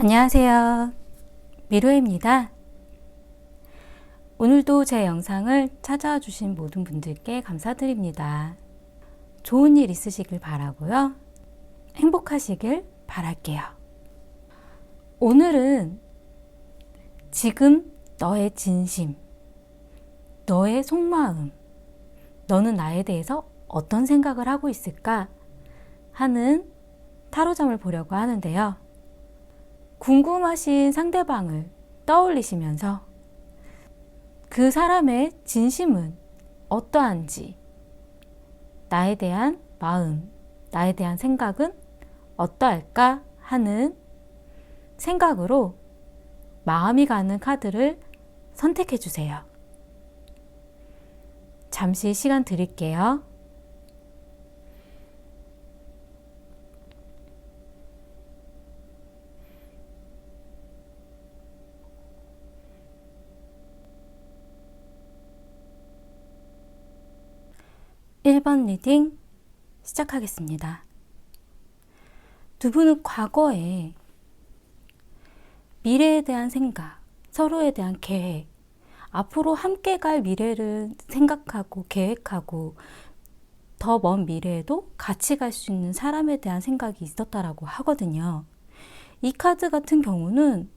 안녕하세요. 미로입니다. 오늘도 제 영상을 찾아와 주신 모든 분들께 감사드립니다. 좋은 일 있으시길 바라고요. 행복하시길 바랄게요. 오늘은 지금 너의 진심, 너의 속마음, 너는 나에 대해서 어떤 생각을 하고 있을까 하는 타로점을 보려고 하는데요. 궁금하신 상대방을 떠올리시면서 그 사람의 진심은 어떠한지, 나에 대한 마음, 나에 대한 생각은 어떠할까 하는 생각으로 마음이 가는 카드를 선택해 주세요. 잠시 시간 드릴게요. 일 번 리딩 시작하겠습니다. 두 분은 과거에 미래에 대한 생각, 서로에 대한 계획, 앞으로 함께 갈 미래를 생각하고 계획하고 더 먼 미래에도 같이 갈 수 있는 사람에 대한 생각이 있었다라고 하거든요. 이 카드 같은 경우는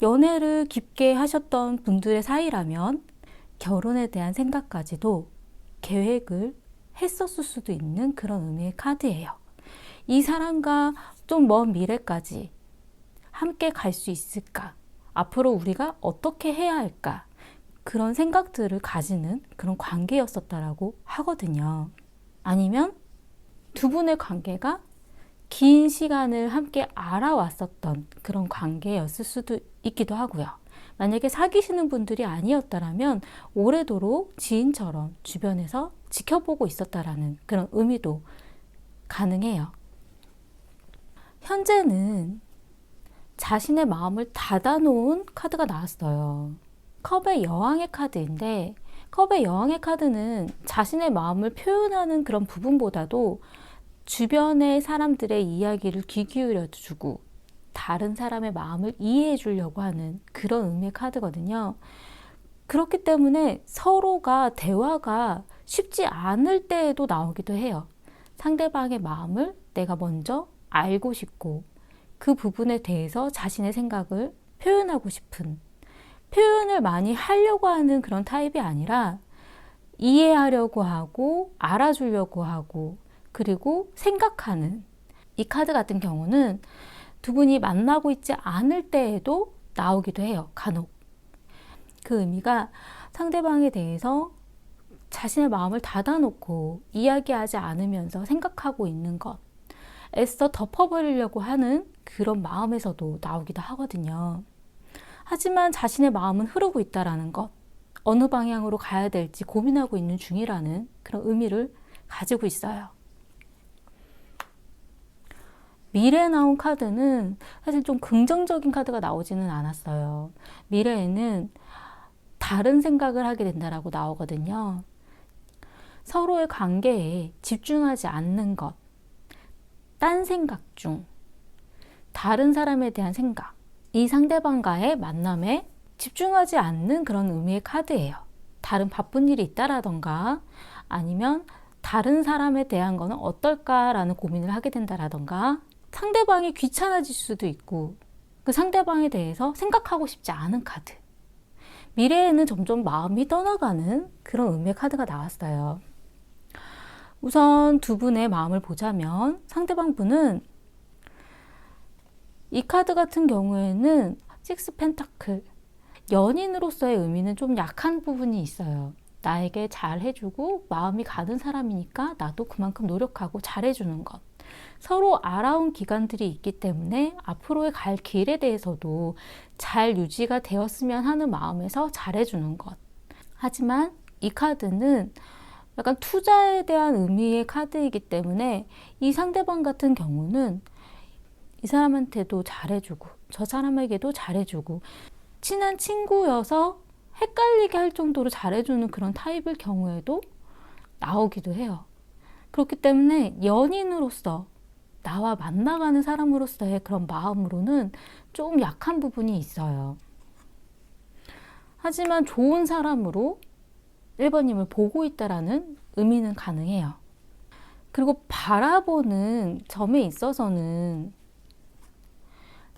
연애를 깊게 하셨던 분들의 사이라면 결혼에 대한 생각까지도 계획을 했었을 수도 있는 그런 의미의 카드예요. 이 사람과 좀 먼 미래까지 함께 갈 수 있을까? 앞으로 우리가 어떻게 해야 할까? 그런 생각들을 가지는 그런 관계였었다라고 하거든요. 아니면 두 분의 관계가 긴 시간을 함께 알아왔었던 그런 관계였을 수도 있기도 하고요. 만약에 사귀시는 분들이 아니었다면 오래도록 지인처럼 주변에서 지켜보고 있었다라는 그런 의미도 가능해요. 현재는 자신의 마음을 닫아놓은 카드가 나왔어요. 컵의 여왕의 카드인데, 컵의 여왕의 카드는 자신의 마음을 표현하는 그런 부분보다도 주변의 사람들의 이야기를 귀 기울여 주고 다른 사람의 마음을 이해해 주려고 하는 그런 의미의 카드거든요. 그렇기 때문에 서로가 대화가 쉽지 않을 때에도 나오기도 해요. 상대방의 마음을 내가 먼저 알고 싶고 그 부분에 대해서 자신의 생각을 표현하고 싶은, 표현을 많이 하려고 하는 그런 타입이 아니라 이해하려고 하고 알아주려고 하고 그리고 생각하는, 이 카드 같은 경우는 두 분이 만나고 있지 않을 때에도 나오기도 해요. 간혹. 그 의미가 상대방에 대해서 자신의 마음을 닫아놓고 이야기하지 않으면서 생각하고 있는 것, 애써 덮어버리려고 하는 그런 마음에서도 나오기도 하거든요. 하지만 자신의 마음은 흐르고 있다라는 것, 어느 방향으로 가야 될지 고민하고 있는 중이라는 그런 의미를 가지고 있어요. 미래에 나온 카드는 사실 좀 긍정적인 카드가 나오지는 않았어요. 미래에는 다른 생각을 하게 된다라고 나오거든요. 서로의 관계에 집중하지 않는 것, 딴 생각 중, 다른 사람에 대한 생각, 이 상대방과의 만남에 집중하지 않는 그런 의미의 카드예요. 다른 바쁜 일이 있다라던가 아니면 다른 사람에 대한 거는 어떨까라는 고민을 하게 된다라던가 상대방이 귀찮아질 수도 있고 그 상대방에 대해서 생각하고 싶지 않은 카드. 미래에는 점점 마음이 떠나가는 그런 의미의 카드가 나왔어요. 우선 두 분의 마음을 보자면 상대방 분은 이 카드 같은 경우에는 식스 펜타클, 연인으로서의 의미는 좀 약한 부분이 있어요. 나에게 잘해주고 마음이 가는 사람이니까 나도 그만큼 노력하고 잘해주는 것. 서로 알아온 기간들이 있기 때문에 앞으로의 갈 길에 대해서도 잘 유지가 되었으면 하는 마음에서 잘해주는 것. 하지만 이 카드는 약간 투자에 대한 의미의 카드이기 때문에 이 상대방 같은 경우는 이 사람한테도 잘해주고 저 사람에게도 잘해주고 친한 친구여서 헷갈리게 할 정도로 잘해주는 그런 타입일 경우에도 나오기도 해요. 그렇기 때문에 연인으로서 나와 만나가는 사람으로서의 그런 마음으로는 좀 약한 부분이 있어요. 하지만 좋은 사람으로 1번님을 보고 있다라는 의미는 가능해요. 그리고 바라보는 점에 있어서는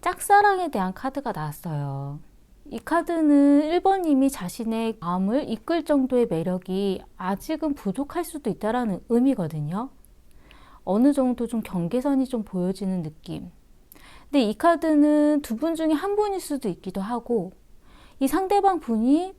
짝사랑에 대한 카드가 나왔어요. 이 카드는 1번님이 자신의 마음을 이끌 정도의 매력이 아직은 부족할 수도 있다는 의미거든요. 어느 정도 좀 경계선이 좀 보여지는 느낌. 근데 이 카드는 두 분 중에 한 분일 수도 있기도 하고, 이 상대방 분이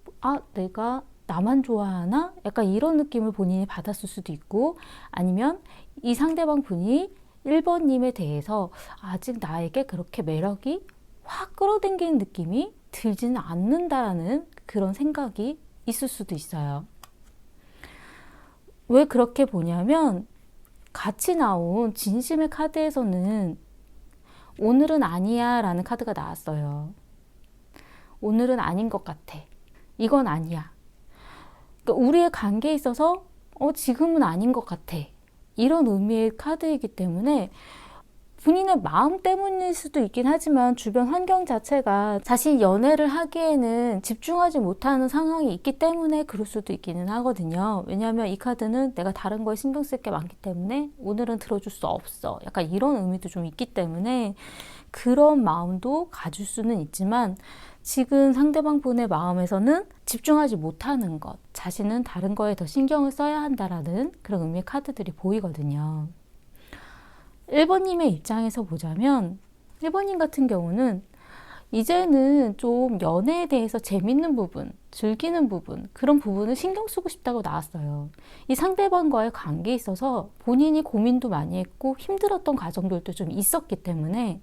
내가 나만 좋아하나? 약간 이런 느낌을 본인이 받았을 수도 있고, 아니면 이 상대방 분이 1번님에 대해서 아직 나에게 그렇게 매력이 확 끌어당기는 느낌이 들지는 않는다라는 그런 생각이 있을 수도 있어요. 왜 그렇게 보냐면 같이 나온 진심의 카드에서는 오늘은 아니야 라는 카드가 나왔어요. 오늘은 아닌 것 같아. 이건 아니야. 그러니까 우리의 관계에 있어서 지금은 아닌 것 같아. 이런 의미의 카드이기 때문에 본인의 마음 때문일 수도 있긴 하지만 주변 환경 자체가 자신이 연애를 하기에는 집중하지 못하는 상황이 있기 때문에 그럴 수도 있기는 하거든요. 왜냐하면 이 카드는 내가 다른 거에 신경 쓸 게 많기 때문에 오늘은 들어줄 수 없어. 약간 이런 의미도 좀 있기 때문에 그런 마음도 가질 수는 있지만 지금 상대방 분의 마음에서는 집중하지 못하는 것, 자신은 다른 거에 더 신경을 써야 한다라는 그런 의미의 카드들이 보이거든요. 1번님의 입장에서 보자면 1번님 같은 경우는 이제는 좀 연애에 대해서 재밌는 부분, 즐기는 부분, 그런 부분을 신경 쓰고 싶다고 나왔어요. 이 상대방과의 관계에 있어서 본인이 고민도 많이 했고 힘들었던 과정들도 좀 있었기 때문에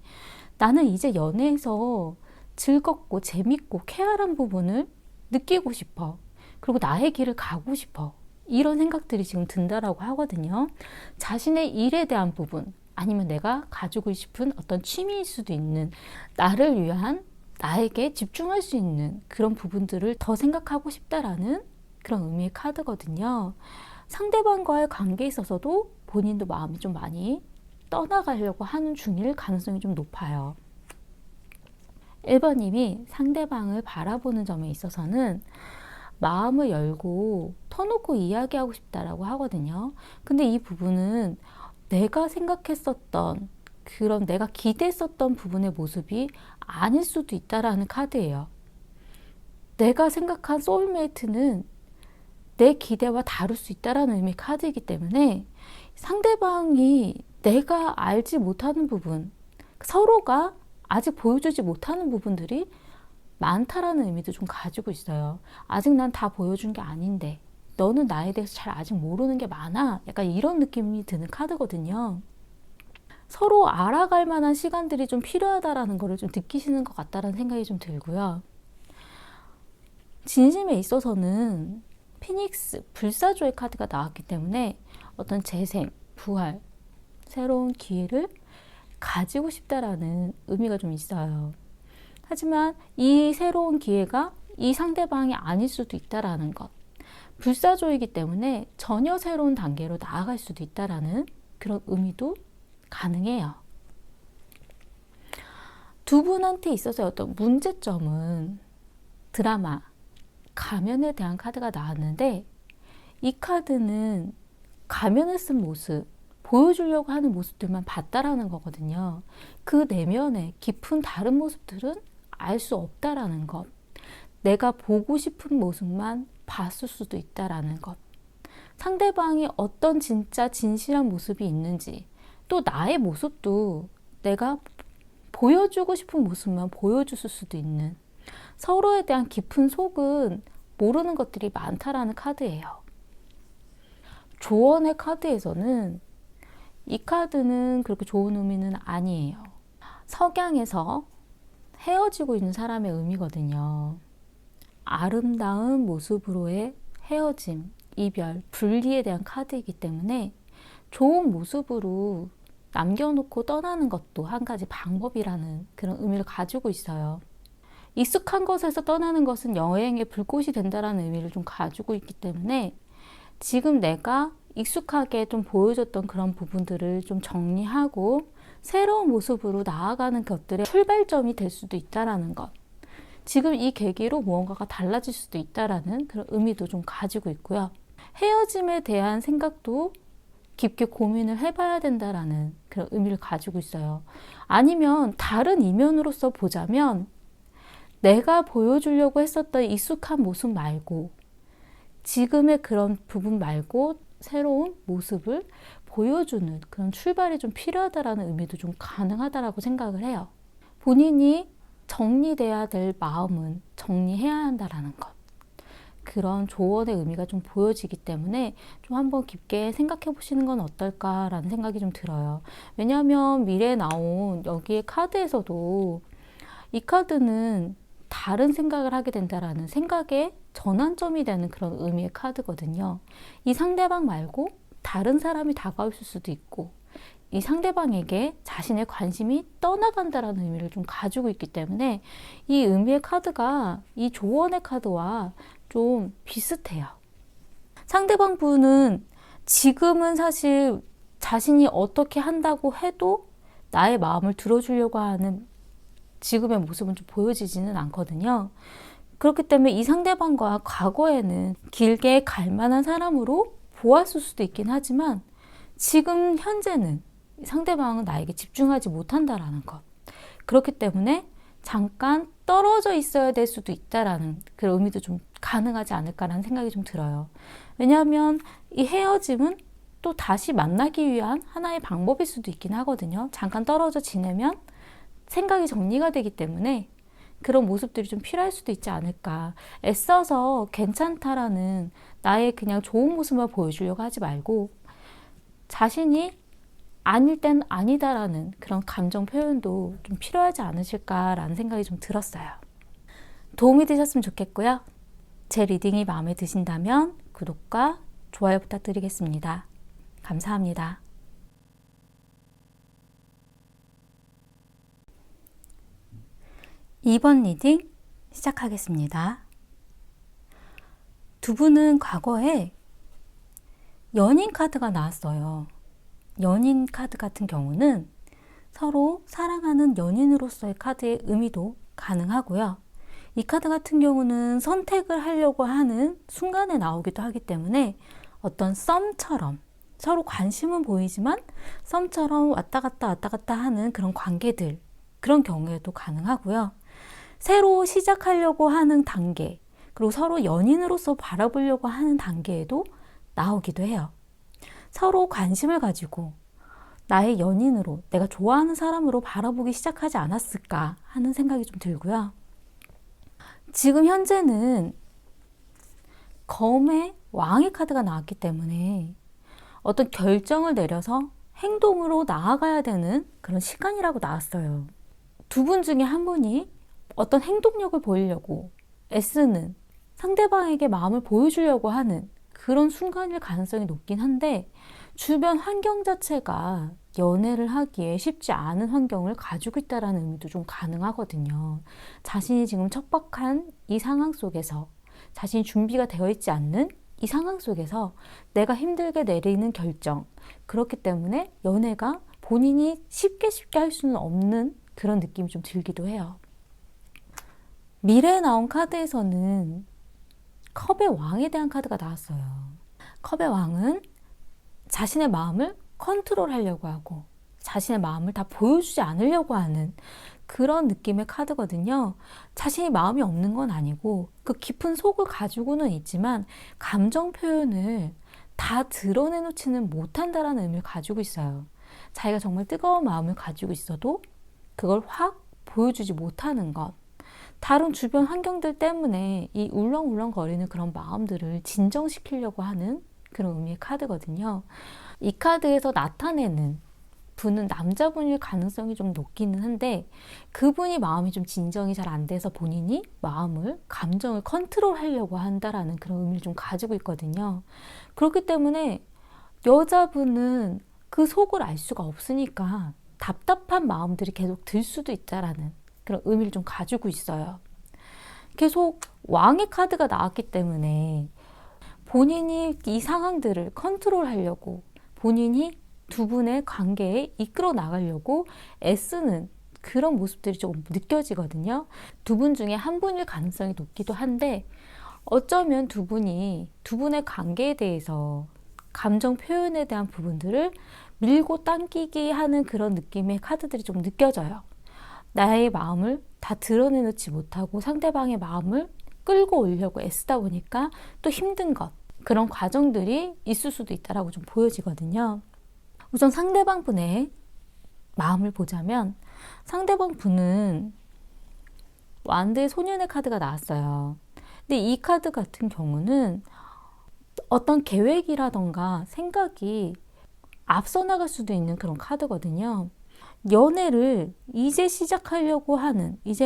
나는 이제 연애에서 즐겁고 재밌고 쾌활한 부분을 느끼고 싶어. 그리고 나의 길을 가고 싶어. 이런 생각들이 지금 든다라고 하거든요. 자신의 일에 대한 부분, 아니면 내가 가지고 싶은 어떤 취미일 수도 있는 나를 위한 나에게 집중할 수 있는 그런 부분들을 더 생각하고 싶다라는 그런 의미의 카드거든요. 상대방과의 관계에 있어서도 본인도 마음이 좀 많이 떠나가려고 하는 중일 가능성이 좀 높아요. 1번님이 상대방을 바라보는 점에 있어서는 마음을 열고 터놓고 이야기하고 싶다라고 하거든요. 근데 이 부분은 내가 생각했었던 그런 내가 기대했었던 부분의 모습이 아닐 수도 있다라는 카드예요. 내가 생각한 소울메이트는 내 기대와 다를 수 있다라는 의미의 카드이기 때문에 상대방이 내가 알지 못하는 부분, 서로가 아직 보여주지 못하는 부분들이 많다라는 의미도 좀 가지고 있어요. 아직 난 다 보여준 게 아닌데 너는 나에 대해서 잘 아직 모르는 게 많아. 약간 이런 느낌이 드는 카드거든요. 서로 알아갈 만한 시간들이 좀 필요하다라는 거를 좀 느끼시는 것 같다라는 생각이 좀 들고요. 진심에 있어서는 피닉스, 불사조의 카드가 나왔기 때문에 어떤 재생, 부활, 새로운 기회를 가지고 싶다라는 의미가 좀 있어요. 하지만 이 새로운 기회가 이 상대방이 아닐 수도 있다라는 것. 불사조이기 때문에 전혀 새로운 단계로 나아갈 수도 있다라는 그런 의미도 가능해요. 두 분한테 있어서 어떤 문제점은 드라마, 가면에 대한 카드가 나왔는데 이 카드는 가면을 쓴 모습, 보여주려고 하는 모습들만 봤다라는 거거든요. 그 내면의 깊은 다른 모습들은 알 수 없다라는 것. 내가 보고 싶은 모습만 봤을 수도 있다라는 것. 상대방이 어떤 진짜 진실한 모습이 있는지, 또 나의 모습도 내가 보여주고 싶은 모습만 보여줬을 수도 있는, 서로에 대한 깊은 속은 모르는 것들이 많다라는 카드예요. 조언의 카드에서는 이 카드는 그렇게 좋은 의미는 아니에요. 석양에서 헤어지고 있는 사람의 의미거든요. 아름다운 모습으로의 헤어짐, 이별, 분리에 대한 카드이기 때문에 좋은 모습으로 남겨놓고 떠나는 것도 한 가지 방법이라는 그런 의미를 가지고 있어요. 익숙한 것에서 떠나는 것은 여행의 불꽃이 된다라는 의미를 좀 가지고 있기 때문에 지금 내가 익숙하게 좀 보여줬던 그런 부분들을 좀 정리하고 새로운 모습으로 나아가는 것들의 출발점이 될 수도 있다라는 것. 지금 이 계기로 무언가가 달라질 수도 있다라는 그런 의미도 좀 가지고 있고요. 헤어짐에 대한 생각도 깊게 고민을 해봐야 된다라는 그런 의미를 가지고 있어요. 아니면 다른 이면으로서 보자면 내가 보여주려고 했었던 익숙한 모습 말고 지금의 그런 부분 말고 새로운 모습을 보여주는 그런 출발이 좀 필요하다라는 의미도 좀 가능하다라고 생각을 해요. 본인이 정리돼야 될 마음은 정리해야 한다라는 것. 그런 조언의 의미가 좀 보여지기 때문에 좀 한번 깊게 생각해 보시는 건 어떨까라는 생각이 좀 들어요. 왜냐하면 미래에 나온 여기에 카드에서도 이 카드는 다른 생각을 하게 된다라는 생각의 전환점이 되는 그런 의미의 카드거든요. 이 상대방 말고 다른 사람이 다가올 수도 있고 이 상대방에게 자신의 관심이 떠나간다라는 의미를 좀 가지고 있기 때문에 이 의미의 카드가 이 조언의 카드와 좀 비슷해요. 상대방 분은 지금은 사실 자신이 어떻게 한다고 해도 나의 마음을 들어주려고 하는 지금의 모습은 좀 보여지지는 않거든요. 그렇기 때문에 이 상대방과 과거에는 길게 갈 만한 사람으로 보았을 수도 있긴 하지만 지금 현재는 상대방은 나에게 집중하지 못한다라는 것. 그렇기 때문에 잠깐 떨어져 있어야 될 수도 있다라는 그런 의미도 좀 가능하지 않을까라는 생각이 좀 들어요. 왜냐하면 이 헤어짐은 또 다시 만나기 위한 하나의 방법일 수도 있긴 하거든요. 잠깐 떨어져 지내면 생각이 정리가 되기 때문에 그런 모습들이 좀 필요할 수도 있지 않을까. 애써서 괜찮다라는 나의 그냥 좋은 모습만 보여주려고 하지 말고 자신이 아닐 땐 아니다라는 그런 감정 표현도 좀 필요하지 않으실까라는 생각이 좀 들었어요. 도움이 되셨으면 좋겠고요. 제 리딩이 마음에 드신다면 구독과 좋아요 부탁드리겠습니다. 감사합니다. 이번 리딩 시작하겠습니다. 두 분은 과거에 연인 카드가 나왔어요. 연인 카드 같은 경우는 서로 사랑하는 연인으로서의 카드의 의미도 가능하고요. 이 카드 같은 경우는 선택을 하려고 하는 순간에 나오기도 하기 때문에 어떤 썸처럼 서로 관심은 보이지만 썸처럼 왔다 갔다 하는 그런 관계들, 그런 경우에도 가능하고요. 새로 시작하려고 하는 단계, 그리고 서로 연인으로서 바라보려고 하는 단계에도 나오기도 해요. 서로 관심을 가지고 나의 연인으로, 내가 좋아하는 사람으로 바라보기 시작하지 않았을까 하는 생각이 좀 들고요. 지금 현재는 검의 왕의 카드가 나왔기 때문에 어떤 결정을 내려서 행동으로 나아가야 되는 그런 시간이라고 나왔어요. 두 분 중에 한 분이 어떤 행동력을 보이려고 애쓰는, 상대방에게 마음을 보여주려고 하는 그런 순간일 가능성이 높긴 한데 주변 환경 자체가 연애를 하기에 쉽지 않은 환경을 가지고 있다는 의미도 좀 가능하거든요. 자신이 지금 척박한 이 상황 속에서, 자신이 준비가 되어 있지 않는 이 상황 속에서 내가 힘들게 내리는 결정, 그렇기 때문에 연애가 본인이 쉽게 할 수는 없는 그런 느낌이 좀 들기도 해요. 미래에 나온 카드에서는 컵의 왕에 대한 카드가 나왔어요. 컵의 왕은 자신의 마음을 컨트롤하려고 하고 자신의 마음을 다 보여주지 않으려고 하는 그런 느낌의 카드거든요. 자신이 마음이 없는 건 아니고 그 깊은 속을 가지고는 있지만 감정 표현을 다 드러내놓지는 못한다라는 의미를 가지고 있어요. 자기가 정말 뜨거운 마음을 가지고 있어도 그걸 확 보여주지 못하는 것. 다른 주변 환경들 때문에 이 울렁울렁거리는 그런 마음들을 진정시키려고 하는 그런 의미의 카드거든요. 이 카드에서 나타내는 분은 남자분일 가능성이 좀 높기는 한데 그분이 마음이 좀 진정이 잘 안 돼서 본인이 마음을, 감정을 컨트롤하려고 한다라는 그런 의미를 좀 가지고 있거든요. 그렇기 때문에 여자분은 그 속을 알 수가 없으니까 답답한 마음들이 계속 들 수도 있다라는 그런 의미를 좀 가지고 있어요. 계속 왕의 카드가 나왔기 때문에 본인이 이 상황들을 컨트롤하려고, 본인이 두 분의 관계에 이끌어 나가려고 애쓰는 그런 모습들이 조금 느껴지거든요. 두 분 중에 한 분일 가능성이 높기도 한데, 어쩌면 두 분의 관계에 대해서 감정 표현에 대한 부분들을 밀고 당기기 하는 그런 느낌의 카드들이 좀 느껴져요. 나의 마음을 다 드러내놓지 못하고 상대방의 마음을 끌고 오려고 애쓰다 보니까 또 힘든 것, 그런 과정들이 있을 수도 있다라고 좀 보여지거든요. 우선 상대방 분의 마음을 보자면, 상대방 분은 완드의 소년의 카드가 나왔어요. 근데 이 카드 같은 경우는 어떤 계획이라던가 생각이 앞서 나갈 수도 있는 그런 카드거든요. 연애를 이제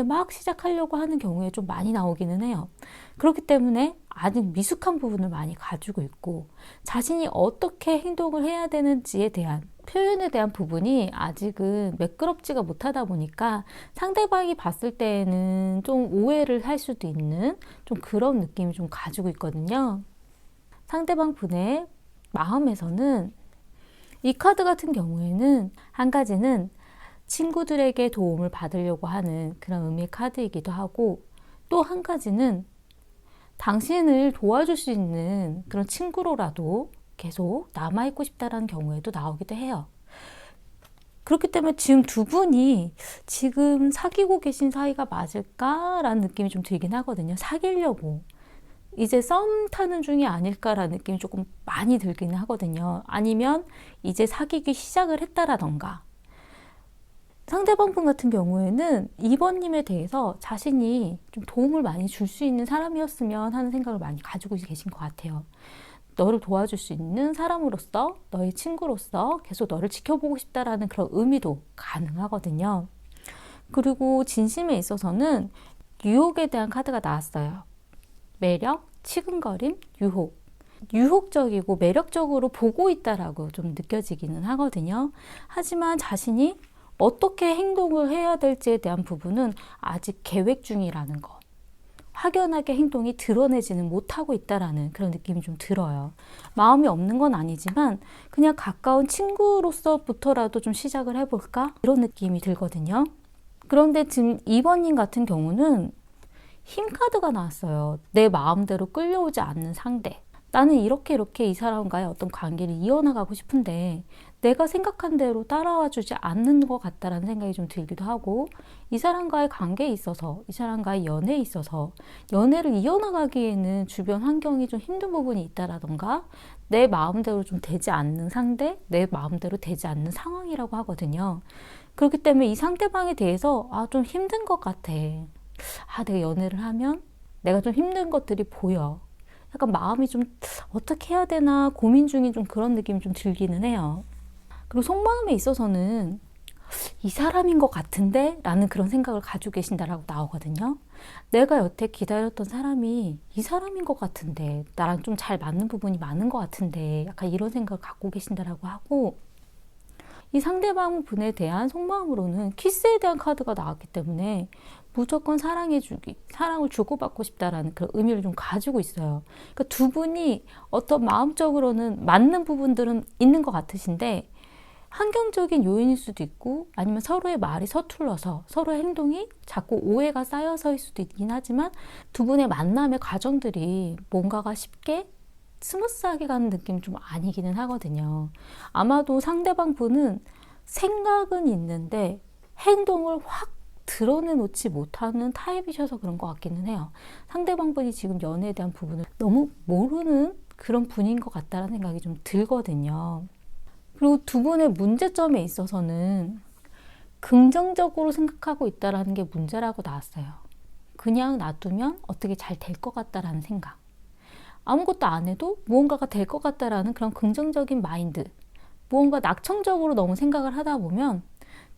막 시작하려고 하는 경우에 좀 많이 나오기는 해요. 그렇기 때문에 아직 미숙한 부분을 많이 가지고 있고, 자신이 어떻게 행동을 해야 되는지에 대한 표현에 대한 부분이 아직은 매끄럽지가 못하다 보니까 상대방이 봤을 때는 좀 오해를 할 수도 있는 좀 그런 느낌을 좀 가지고 있거든요. 상대방 분의 마음에서는 이 카드 같은 경우에는 한 가지는 친구들에게 도움을 받으려고 하는 그런 의미의 카드이기도 하고, 또 한 가지는 당신을 도와줄 수 있는 그런 친구로라도 계속 남아있고 싶다라는 경우에도 나오기도 해요. 그렇기 때문에 지금 두 분이 지금 사귀고 계신 사이가 맞을까라는 느낌이 좀 들긴 하거든요. 사귀려고 이제 썸 타는 중이 아닐까라는 느낌이 조금 많이 들긴 하거든요. 아니면 이제 사귀기 시작을 했다라던가. 상대방 분 같은 경우에는 2번님에 대해서 자신이 좀 도움을 많이 줄 수 있는 사람이었으면 하는 생각을 많이 가지고 계신 것 같아요. 너를 도와줄 수 있는 사람으로서, 너의 친구로서 계속 너를 지켜보고 싶다라는 그런 의미도 가능하거든요. 그리고 진심에 있어서는 유혹에 대한 카드가 나왔어요. 매력, 치근거림, 유혹. 유혹적이고 매력적으로 보고 있다라고 좀 느껴지기는 하거든요. 하지만 자신이 어떻게 행동을 해야 될지에 대한 부분은 아직 계획 중이라는 것. 확연하게 행동이 드러내지는 못하고 있다라는 그런 느낌이 좀 들어요. 마음이 없는 건 아니지만 그냥 가까운 친구로서부터라도 좀 시작을 해볼까? 이런 느낌이 들거든요. 그런데 지금 2번님 같은 경우는 힘 카드가 나왔어요. 내 마음대로 끌려오지 않는 상대. 나는 이렇게 이 사람과의 어떤 관계를 이어나가고 싶은데 내가 생각한 대로 따라와 주지 않는 것 같다라는 생각이 좀 들기도 하고, 이 사람과의 관계에 있어서, 이 사람과의 연애에 있어서 연애를 이어나가기에는 주변 환경이 좀 힘든 부분이 있다라던가, 내 마음대로 좀 되지 않는 상대, 내 마음대로 되지 않는 상황이라고 하거든요. 그렇기 때문에 이 상대방에 대해서 좀 힘든 것 같아. 내가 연애를 하면 내가 좀 힘든 것들이 보여. 약간 마음이 좀 어떻게 해야 되나 고민 중인 좀 그런 느낌이 좀 들기는 해요. 그리고 속마음에 있어서는 이 사람인 것 같은데? 라는 그런 생각을 가지고 계신다라고 나오거든요. 내가 여태 기다렸던 사람이 이 사람인 것 같은데, 나랑 좀 잘 맞는 부분이 많은 것 같은데, 약간 이런 생각을 갖고 계신다라고 하고, 이 상대방 분에 대한 속마음으로는 키스에 대한 카드가 나왔기 때문에 무조건 사랑해주기, 사랑을 주고받고 싶다라는 그런 의미를 좀 가지고 있어요. 그러니까 두 분이 어떤 마음적으로는 맞는 부분들은 있는 것 같으신데, 환경적인 요인일 수도 있고, 아니면 서로의 말이 서툴러서 서로의 행동이 자꾸 오해가 쌓여서일 수도 있긴 하지만, 두 분의 만남의 과정들이 뭔가가 쉽게 스무스하게 가는 느낌이 좀 아니기는 하거든요. 아마도 상대방 분은 생각은 있는데 행동을 확 드러내놓지 못하는 타입이셔서 그런 것 같기는 해요. 상대방 분이 지금 연애에 대한 부분을 너무 모르는 그런 분인 것 같다는 생각이 좀 들거든요. 그리고 두 분의 문제점에 있어서는 긍정적으로 생각하고 있다는 게 문제라고 나왔어요. 그냥 놔두면 어떻게 잘 될 것 같다라는 생각. 아무것도 안 해도 무언가가 될 것 같다라는 그런 긍정적인 마인드. 무언가 낙천적으로 너무 생각을 하다 보면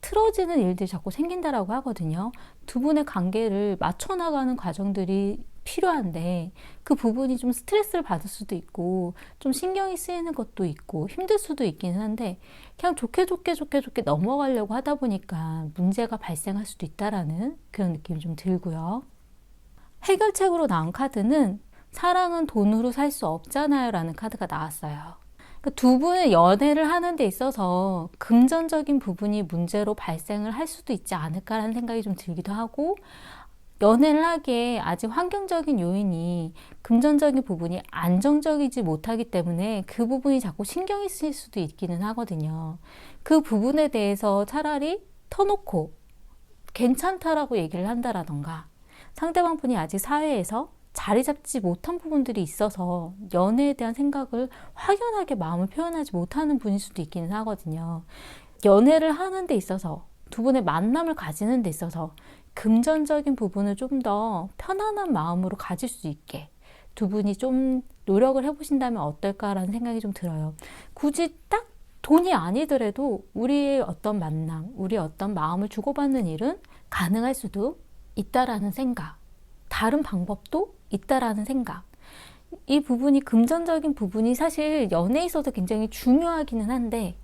틀어지는 일들이 자꾸 생긴다라고 하거든요. 두 분의 관계를 맞춰나가는 과정들이 필요한데 그 부분이 좀 스트레스를 받을 수도 있고 좀 신경이 쓰이는 것도 있고 힘들 수도 있기는 한데, 그냥 좋게 넘어가려고 하다 보니까 문제가 발생할 수도 있다라는 그런 느낌이 좀 들고요. 해결책으로 나온 카드는 사랑은 돈으로 살 수 없잖아요 라는 카드가 나왔어요. 그러니까 두 분의 연애를 하는 데 있어서 금전적인 부분이 문제로 발생을 할 수도 있지 않을까라는 생각이 좀 들기도 하고, 연애를 하기에 아직 환경적인 요인이 금전적인 부분이 안정적이지 못하기 때문에 그 부분이 자꾸 신경이 쓰일 수도 있기는 하거든요. 그 부분에 대해서 차라리 터놓고 괜찮다라고 얘기를 한다라던가, 상대방 분이 아직 사회에서 자리 잡지 못한 부분들이 있어서 연애에 대한 생각을 확연하게 마음을 표현하지 못하는 분일 수도 있기는 하거든요. 연애를 하는 데 있어서, 두 분의 만남을 가지는 데 있어서 금전적인 부분을 좀 더 편안한 마음으로 가질 수 있게 두 분이 좀 노력을 해보신다면 어떨까라는 생각이 좀 들어요. 굳이 딱 돈이 아니더라도 우리의 어떤 만남, 우리의 어떤 마음을 주고받는 일은 가능할 수도 있다라는 생각, 다른 방법도 있다라는 생각, 이 부분이, 금전적인 부분이 사실 연애에 있어서 굉장히 중요하기는 한데,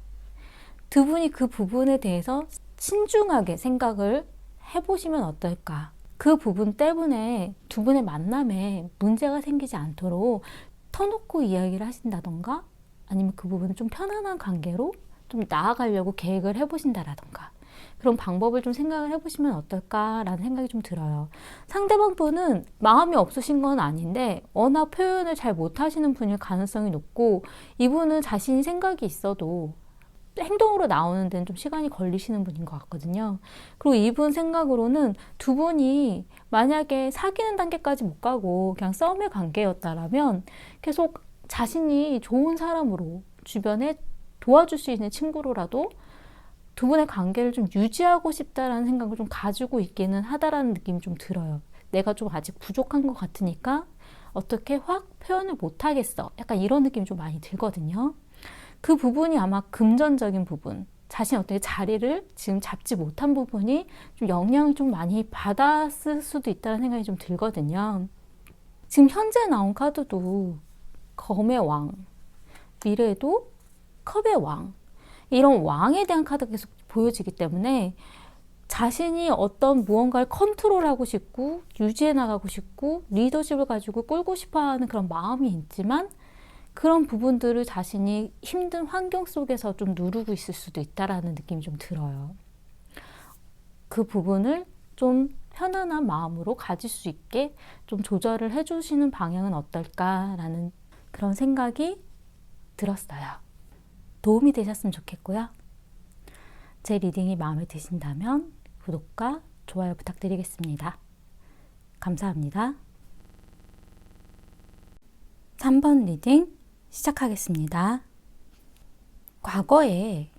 두 분이 그 부분에 대해서 신중하게 생각을 해보시면 어떨까. 그 부분 때문에 두 분의 만남에 문제가 생기지 않도록 터놓고 이야기를 하신다던가, 아니면 그 부분을 좀 편안한 관계로 좀 나아가려고 계획을 해보신다라던가, 그런 방법을 좀 생각을 해보시면 어떨까라는 생각이 좀 들어요. 상대방 분은 마음이 없으신 건 아닌데 워낙 표현을 잘 못하시는 분일 가능성이 높고, 이분은 자신이 생각이 있어도 행동으로 나오는 데는 좀 시간이 걸리시는 분인 것 같거든요. 그리고 이분 생각으로는 두 분이 만약에 사귀는 단계까지 못 가고 그냥 썸의 관계였다라면 계속 자신이 좋은 사람으로, 주변에 도와줄 수 있는 친구로라도 두 분의 관계를 좀 유지하고 싶다라는 생각을 좀 가지고 있기는 하다라는 느낌이 좀 들어요. 내가 좀 아직 부족한 것 같으니까 어떻게 확 표현을 못 하겠어. 약간 이런 느낌이 좀 많이 들거든요. 그 부분이 아마 금전적인 부분, 자신이 어떻게 자리를 지금 잡지 못한 부분이 좀 영향을 좀 많이 받았을 수도 있다는 생각이 좀 들거든요. 지금 현재 나온 카드도 검의 왕, 미래도 컵의 왕, 이런 왕에 대한 카드가 계속 보여지기 때문에 자신이 어떤 무언가를 컨트롤하고 싶고 유지해 나가고 싶고 리더십을 가지고 끌고 싶어하는 그런 마음이 있지만, 그런 부분들을 자신이 힘든 환경 속에서 좀 누르고 있을 수도 있다라는 느낌이 좀 들어요. 그 부분을 좀 편안한 마음으로 가질 수 있게 좀 조절을 해주시는 방향은 어떨까라는 그런 생각이 들었어요. 도움이 되셨으면 좋겠고요. 제 리딩이 마음에 드신다면 구독과 좋아요 부탁드리겠습니다. 감사합니다. 3번 리딩 시작하겠습니다. 과거에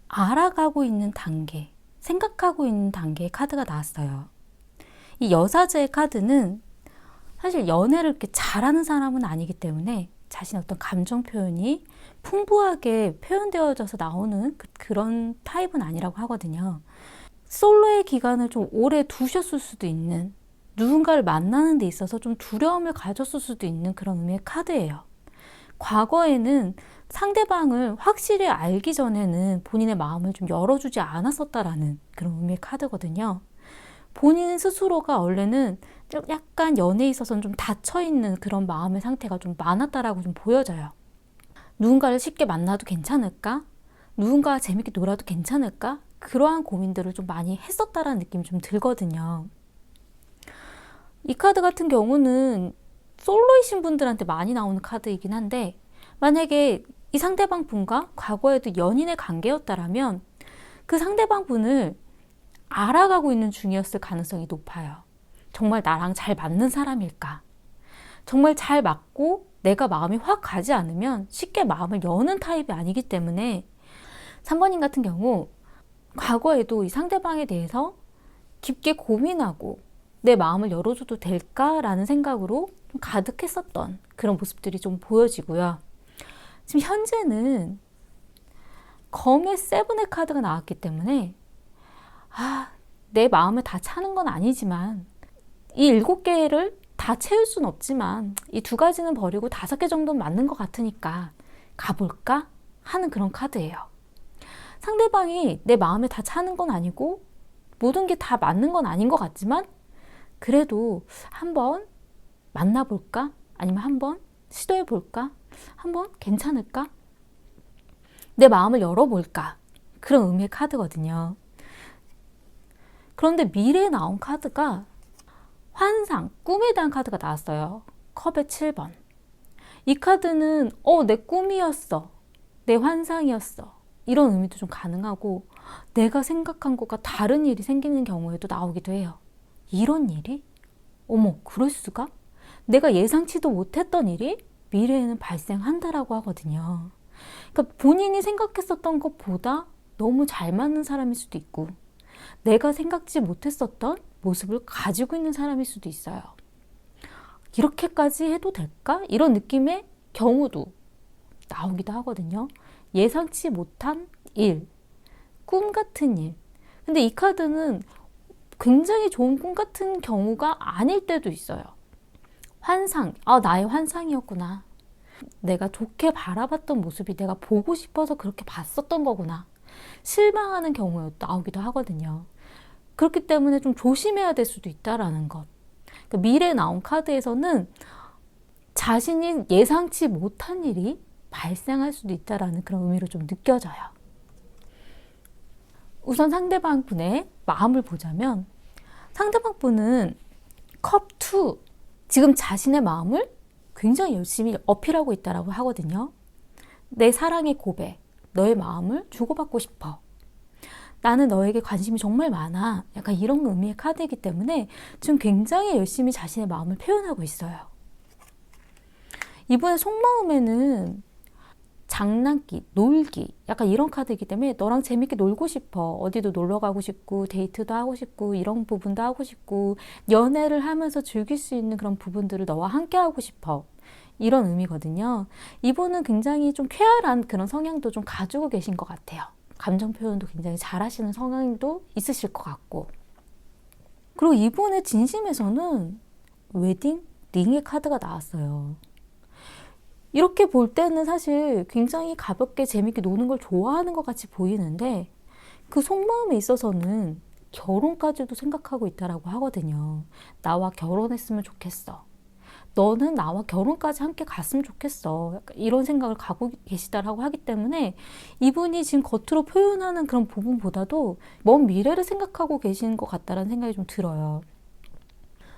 알아가고 있는 단계, 생각하고 있는 단계의 카드가 나왔어요. 이 여사제의 카드는 사실 연애를 이렇게 잘하는 사람은 아니기 때문에 자신의 어떤 감정 표현이 풍부하게 표현되어져서 나오는 그런 타입은 아니라고 하거든요. 솔로의 기간을 좀 오래 두셨을 수도 있는, 누군가를 만나는 데 있어서 좀 두려움을 가졌을 수도 있는 그런 의미의 카드예요. 과거에는 상대방을 확실히 알기 전에는 본인의 마음을 좀 열어주지 않았었다라는 그런 의미의 카드거든요. 본인 스스로가 원래는 좀 약간 연애에 있어서는 좀 닫혀있는 그런 마음의 상태가 좀 많았다라고 좀 보여져요. 누군가를 쉽게 만나도 괜찮을까? 누군가와 재밌게 놀아도 괜찮을까? 그러한 고민들을 좀 많이 했었다라는 느낌이 좀 들거든요. 이 카드 같은 경우는 솔로이신 분들한테 많이 나오는 카드이긴 한데, 만약에 이 상대방 분과 과거에도 연인의 관계였다라면 그 상대방 분을 알아가고 있는 중이었을 가능성이 높아요. 정말 나랑 잘 맞는 사람일까? 정말 잘 맞고 내가 마음이 확 가지 않으면 쉽게 마음을 여는 타입이 아니기 때문에 3번님 같은 경우 과거에도 이 상대방에 대해서 깊게 고민하고 내 마음을 열어줘도 될까라는 생각으로 좀 가득했었던 그런 모습들이 좀 보여지고요. 지금 현재는 검의 세븐의 카드가 나왔기 때문에 내 마음을 다 차는 건 아니지만, 이 7개를 다 채울 순 없지만 이 2가지는 버리고 5개 정도는 맞는 것 같으니까 가볼까 하는 그런 카드예요. 상대방이 내 마음을 다 차는 건 아니고 모든 게 다 맞는 건 아닌 것 같지만, 그래도 한번 만나볼까? 아니면 한번 시도해볼까? 한번 괜찮을까? 내 마음을 열어볼까? 그런 의미의 카드거든요. 그런데 미래에 나온 카드가 환상, 꿈에 대한 카드가 나왔어요. 컵의 7번. 이 카드는 내 꿈이었어. 내 환상이었어. 이런 의미도 좀 가능하고 내가 생각한 것과 다른 일이 생기는 경우에도 나오기도 해요. 이런 일이? 어머, 그럴 수가? 내가 예상치도 못했던 일이 미래에는 발생한다라고 하거든요. 그러니까 본인이 생각했었던 것보다 너무 잘 맞는 사람일 수도 있고 내가 생각지 못했었던 모습을 가지고 있는 사람일 수도 있어요. 이렇게까지 해도 될까? 이런 느낌의 경우도 나오기도 하거든요. 예상치 못한 일, 꿈 같은 일. 근데 이 카드는 굉장히 좋은 꿈 같은 경우가 아닐 때도 있어요. 환상, 나의 환상이었구나. 내가 좋게 바라봤던 모습이 내가 보고 싶어서 그렇게 봤었던 거구나. 실망하는 경우가 나오기도 하거든요. 그렇기 때문에 좀 조심해야 될 수도 있다라는 것. 그러니까 미래에 나온 카드에서는 자신이 예상치 못한 일이 발생할 수도 있다라는 그런 의미로 좀 느껴져요. 우선 상대방 분의 마음을 보자면 상대방 분은 컵2, 지금 자신의 마음을 굉장히 열심히 어필하고 있다라고 하거든요. 내 사랑의 고백, 너의 마음을 주고받고 싶어. 나는 너에게 관심이 정말 많아. 약간 이런 의미의 카드이기 때문에 지금 굉장히 열심히 자신의 마음을 표현하고 있어요. 이분의 속마음에는 장난기, 놀기, 약간 이런 카드이기 때문에 너랑 재밌게 놀고 싶어. 어디도 놀러 가고 싶고, 데이트도 하고 싶고, 이런 부분도 하고 싶고, 연애를 하면서 즐길 수 있는 그런 부분들을 너와 함께 하고 싶어. 이런 의미거든요. 이분은 굉장히 좀 쾌활한 그런 성향도 좀 가지고 계신 것 같아요. 감정 표현도 굉장히 잘하시는 성향도 있으실 것 같고. 그리고 이분의 진심에서는 웨딩 링의 카드가 나왔어요. 이렇게 볼 때는 사실 굉장히 가볍게 재밌게 노는 걸 좋아하는 것 같이 보이는데 그 속마음에 있어서는 결혼까지도 생각하고 있다라고 하거든요. 나와 결혼했으면 좋겠어. 너는 나와 결혼까지 함께 갔으면 좋겠어. 약간 이런 생각을 갖고 계시다라고 하기 때문에 이분이 지금 겉으로 표현하는 그런 부분보다도 먼 미래를 생각하고 계시는 것 같다라는 생각이 좀 들어요.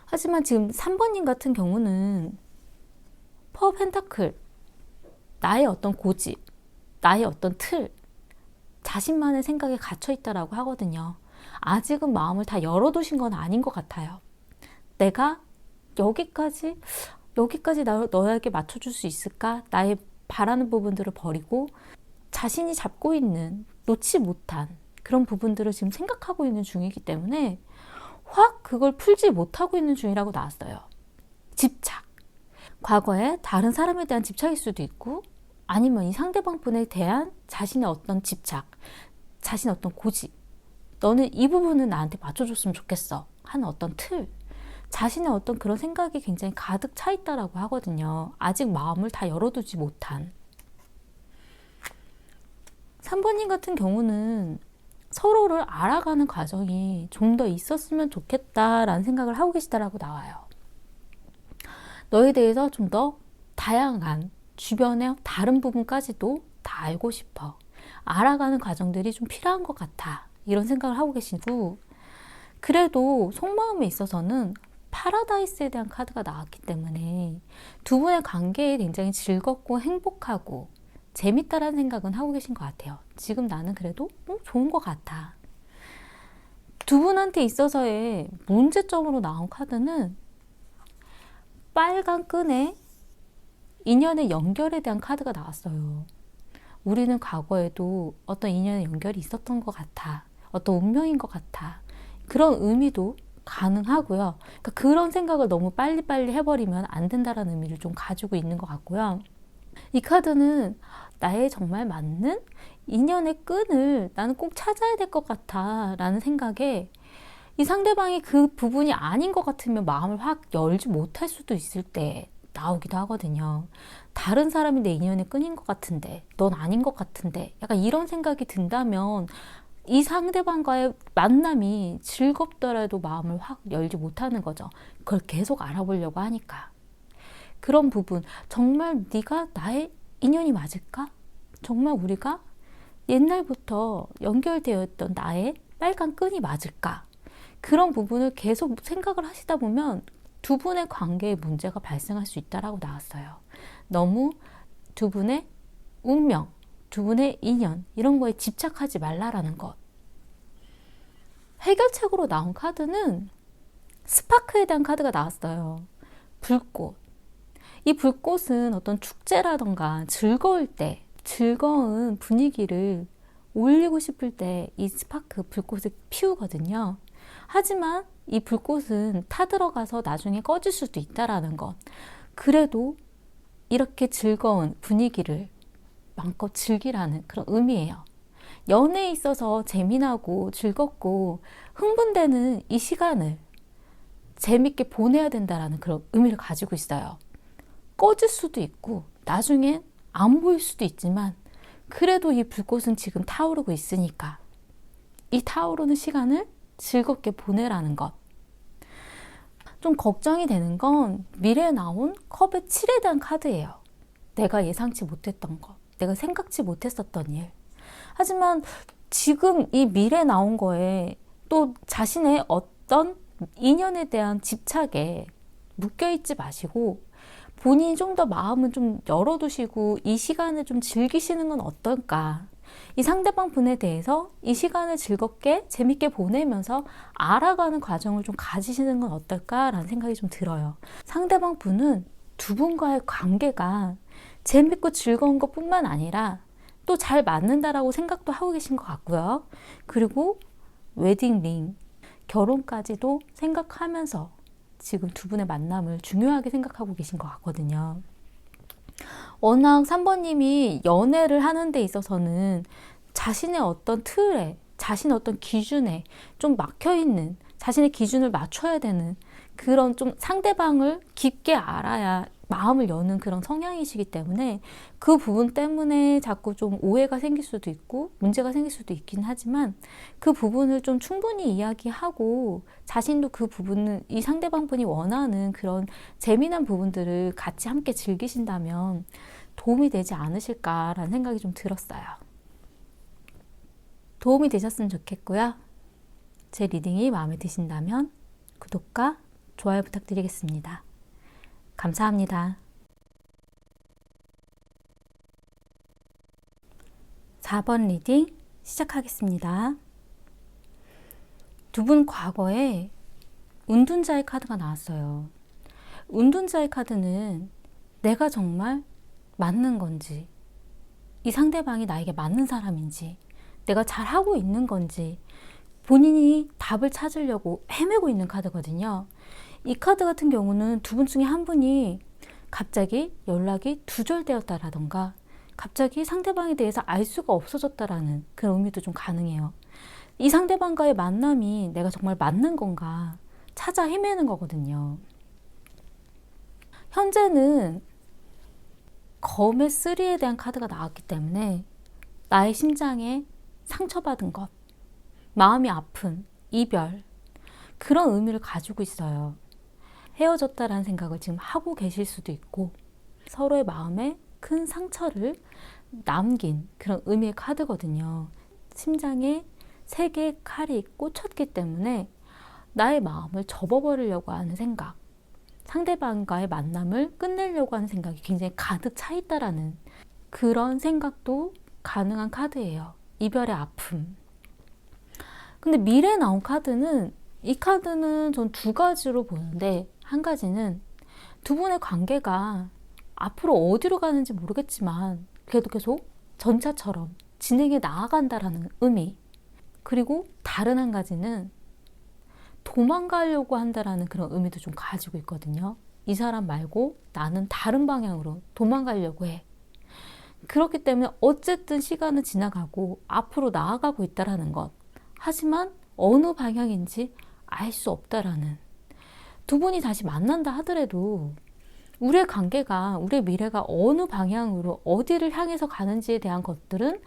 하지만 지금 3번님 같은 경우는 퍼 펜타클, 나의 어떤 고집, 나의 어떤 틀, 자신만의 생각에 갇혀 있다라고 하거든요. 아직은 마음을 다 열어두신 건 아닌 것 같아요. 내가 여기까지 너에게 맞춰줄 수 있을까? 나의 바라는 부분들을 버리고 자신이 잡고 있는, 놓지 못한 그런 부분들을 지금 생각하고 있는 중이기 때문에 확 그걸 풀지 못하고 있는 중이라고 나왔어요. 집착. 과거에 다른 사람에 대한 집착일 수도 있고 아니면 이 상대방 분에 대한 자신의 어떤 집착, 자신의 어떤 고집. 너는 이 부분은 나한테 맞춰줬으면 좋겠어 하는 어떤 틀. 자신의 어떤 그런 생각이 굉장히 가득 차 있다라고 하거든요. 아직 마음을 다 열어두지 못한. 3번님 같은 경우는 서로를 알아가는 과정이 좀 더 있었으면 좋겠다라는 생각을 하고 계시다라고 나와요. 너에 대해서 좀 더 다양한 주변의 다른 부분까지도 다 알고 싶어. 알아가는 과정들이 좀 필요한 것 같아. 이런 생각을 하고 계시고 그래도 속마음에 있어서는 파라다이스에 대한 카드가 나왔기 때문에 두 분의 관계에 굉장히 즐겁고 행복하고 재밌다라는 생각은 하고 계신 것 같아요. 지금 나는 그래도 좋은 것 같아. 두 분한테 있어서의 문제점으로 나온 카드는 빨간 끈에 인연의 연결에 대한 카드가 나왔어요. 우리는 과거에도 어떤 인연의 연결이 있었던 것 같아. 어떤 운명인 것 같아. 그런 의미도 가능하고요. 그러니까 그런 생각을 너무 빨리빨리 해버리면 안 된다는 의미를 좀 가지고 있는 것 같고요. 이 카드는 나의 정말 맞는 인연의 끈을 나는 꼭 찾아야 될 것 같아 라는 생각에 이 상대방이 그 부분이 아닌 것 같으면 마음을 확 열지 못할 수도 있을 때 나오기도 하거든요. 다른 사람이 내 인연의 끈인 것 같은데 넌 아닌 것 같은데 약간 이런 생각이 든다면 이 상대방과의 만남이 즐겁더라도 마음을 확 열지 못하는 거죠. 그걸 계속 알아보려고 하니까. 그런 부분, 정말 네가 나의 인연이 맞을까? 정말 우리가 옛날부터 연결되어 있던 나의 빨간 끈이 맞을까? 그런 부분을 계속 생각을 하시다 보면 두 분의 관계에 문제가 발생할 수 있다라고 나왔어요. 너무 두 분의 운명, 두 분의 인연 이런 거에 집착하지 말라라는 것. 해결책으로 나온 카드는 스파크에 대한 카드가 나왔어요. 불꽃. 이 불꽃은 어떤 축제라던가 즐거울 때, 즐거운 분위기를 올리고 싶을 때 이 스파크, 불꽃을 피우거든요. 하지만 이 불꽃은 타들어가서 나중에 꺼질 수도 있다라는 것. 그래도 이렇게 즐거운 분위기를 마음껏 즐기라는 그런 의미예요. 연애에 있어서 재미나고 즐겁고 흥분되는 이 시간을 재밌게 보내야 된다라는 그런 의미를 가지고 있어요. 꺼질 수도 있고 나중엔 안 보일 수도 있지만 그래도 이 불꽃은 지금 타오르고 있으니까 이 타오르는 시간을 즐겁게 보내라는 것. 좀 걱정이 되는 건 미래에 나온 컵의 7에 대한 카드예요. 내가 예상치 못했던 것, 내가 생각지 못했었던 일. 하지만 지금 이 미래에 나온 거에 또 자신의 어떤 인연에 대한 집착에 묶여있지 마시고 본인이 좀 더 마음을 좀 열어두시고 이 시간을 좀 즐기시는 건 어떨까? 이 상대방 분에 대해서 이 시간을 즐겁게 재밌게 보내면서 알아가는 과정을 좀 가지시는 건 어떨까라는 생각이 좀 들어요. 상대방 분은 두 분과의 관계가 재밌고 즐거운 것뿐만 아니라 또 잘 맞는다라고 생각도 하고 계신 것 같고요. 그리고 웨딩링, 결혼까지도 생각하면서 지금 두 분의 만남을 중요하게 생각하고 계신 것 같거든요. 워낙 3번님이 연애를 하는 데 있어서는 자신의 어떤 틀에, 자신의 어떤 기준에 좀 막혀있는, 자신의 기준을 맞춰야 되는 그런 좀 상대방을 깊게 알아야 마음을 여는 그런 성향이시기 때문에 그 부분 때문에 자꾸 좀 오해가 생길 수도 있고 문제가 생길 수도 있긴 하지만 그 부분을 좀 충분히 이야기하고 자신도 그 부분은 이 상대방 분이 원하는 그런 재미난 부분들을 같이 함께 즐기신다면 도움이 되지 않으실까라는 생각이 좀 들었어요. 도움이 되셨으면 좋겠고요. 제 리딩이 마음에 드신다면 구독과 좋아요 부탁드리겠습니다. 감사합니다. 4번 리딩 시작하겠습니다. 두 분 과거에 운둔자의 카드가 나왔어요. 운둔자의 카드는 내가 정말 맞는 건지, 이 상대방이 나에게 맞는 사람인지, 내가 잘하고 있는 건지 본인이 답을 찾으려고 헤매고 있는 카드거든요. 이 카드 같은 경우는 두 분 중에 한 분이 갑자기 연락이 두절되었다라던가 갑자기 상대방에 대해서 알 수가 없어졌다라는 그런 의미도 좀 가능해요. 이 상대방과의 만남이 내가 정말 맞는 건가 찾아 헤매는 거거든요. 현재는 검의 3에 대한 카드가 나왔기 때문에 나의 심장에 상처받은 것, 마음이 아픈 이별, 그런 의미를 가지고 있어요. 헤어졌다라는 생각을 지금 하고 계실 수도 있고 서로의 마음에 큰 상처를 남긴 그런 의미의 카드거든요. 심장에 3개의 칼이 꽂혔기 때문에 나의 마음을 접어버리려고 하는 생각, 상대방과의 만남을 끝내려고 하는 생각이 굉장히 가득 차 있다라는 그런 생각도 가능한 카드예요. 이별의 아픔. 근데 미래에 나온 카드는 이 카드는 전 두 가지로 보는데 한 가지는 두 분의 관계가 앞으로 어디로 가는지 모르겠지만 그래도 계속 전차처럼 진행해 나아간다라는 의미. 그리고 다른 한 가지는 도망가려고 한다라는 그런 의미도 좀 가지고 있거든요. 이 사람 말고 나는 다른 방향으로 도망가려고 해. 그렇기 때문에 어쨌든 시간은 지나가고 앞으로 나아가고 있다라는 것. 하지만 어느 방향인지 알 수 없다라는. 두 분이 다시 만난다 하더라도 우리의 관계가, 우리의 미래가 어느 방향으로 어디를 향해서 가는지에 대한 것들은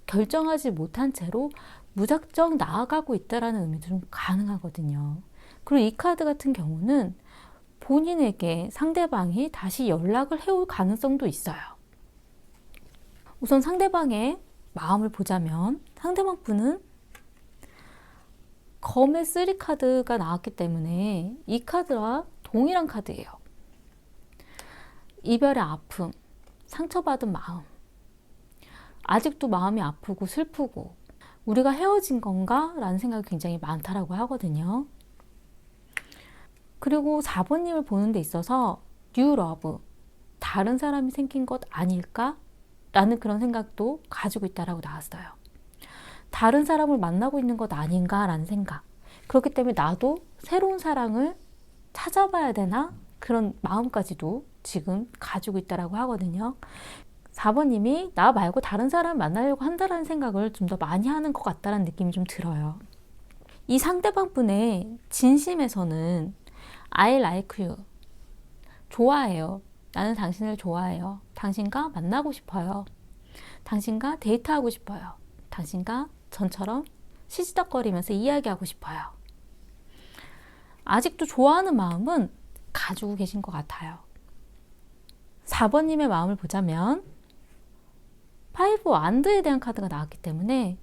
결정하지 못한 채로 무작정 나아가고 있다라는 의미도 좀 가능하거든요. 그리고 이 카드 같은 경우는 본인에게 상대방이 다시 연락을 해올 가능성도 있어요. 우선 상대방의 마음을 보자면 상대방 분은 검의 3 카드가 나왔기 때문에 이 카드와 동일한 카드예요. 이별의 아픔, 상처받은 마음, 아직도 마음이 아프고 슬프고 우리가 헤어진 건가? 라는 생각이 굉장히 많다라고 하거든요. 그리고 4번님을 보는 데 있어서 뉴 러브, 다른 사람이 생긴 것 아닐까? 라는 그런 생각도 가지고 있다라고 나왔어요. 다른 사람을 만나고 있는 것 아닌가? 라는 생각. 그렇기 때문에 나도 새로운 사랑을 찾아봐야 되나? 그런 마음까지도 지금 가지고 있다라고 하거든요. 4번님이 나 말고 다른 사람 만나려고 한다는 생각을 좀 더 많이 하는 것 같다는 느낌이 좀 들어요. 이 상대방 분의 진심에서는 I like you. 좋아해요. 나는 당신을 좋아해요. 당신과 만나고 싶어요. 당신과 데이트하고 싶어요. 당신과 전처럼 시시덕거리면서 이야기하고 싶어요. 아직도 좋아하는 마음은 가지고 계신 것 같아요. 4번님의 마음을 보자면 5 완드에 대한 카드가 나왔기 때문에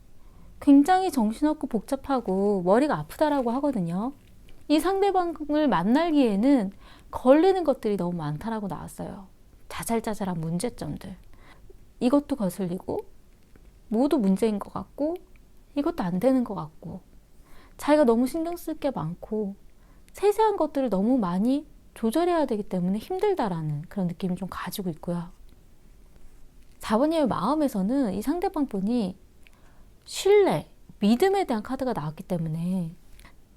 굉장히 정신없고 복잡하고 머리가 아프다라고 하거든요. 이 상대방을 만나기에는 걸리는 것들이 너무 많다라고 나왔어요. 자잘자잘한 문제점들. 이것도 거슬리고 모두 문제인 것 같고 이것도 안 되는 것 같고 자기가 너무 신경 쓸 게 많고 세세한 것들을 너무 많이 조절해야 되기 때문에 힘들다라는 그런 느낌을 좀 가지고 있고요. 4번님의 마음에서는 이 상대방 분이 신뢰, 믿음에 대한 카드가 나왔기 때문에